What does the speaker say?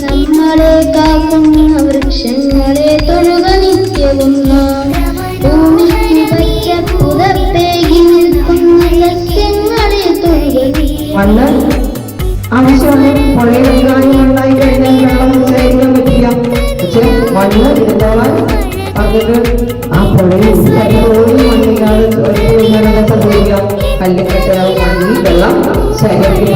നമ്മളെ കാക്കുന്ന വൃക്ഷങ്ങളെ തൊഴുക നിത്യവും ഭൂമിക്ക് പച്ച പുതപ്പേകി നിൽക്കുന്ന സസ്യങ്ങളെ തൊഴുക. മണ്ണ് ആവശ്യമാണ്. പുഴയിലെങ്ങാനും ഉണ്ടായി കഴിഞ്ഞാൽ വെള്ളം ശേഖരിക്കാൻ പറ്റില്ല. പക്ഷെ മണ്ണ് എന്തോളാൻ പറഞ്ഞിട്ട് ആ പുഴയിൽ മണ്ണില്ലാതെ സംഭവിക്കാം. കല്ലുകെട്ടുകൾ മണ്ണിൽ വെള്ളം ശേഖരിക്കും.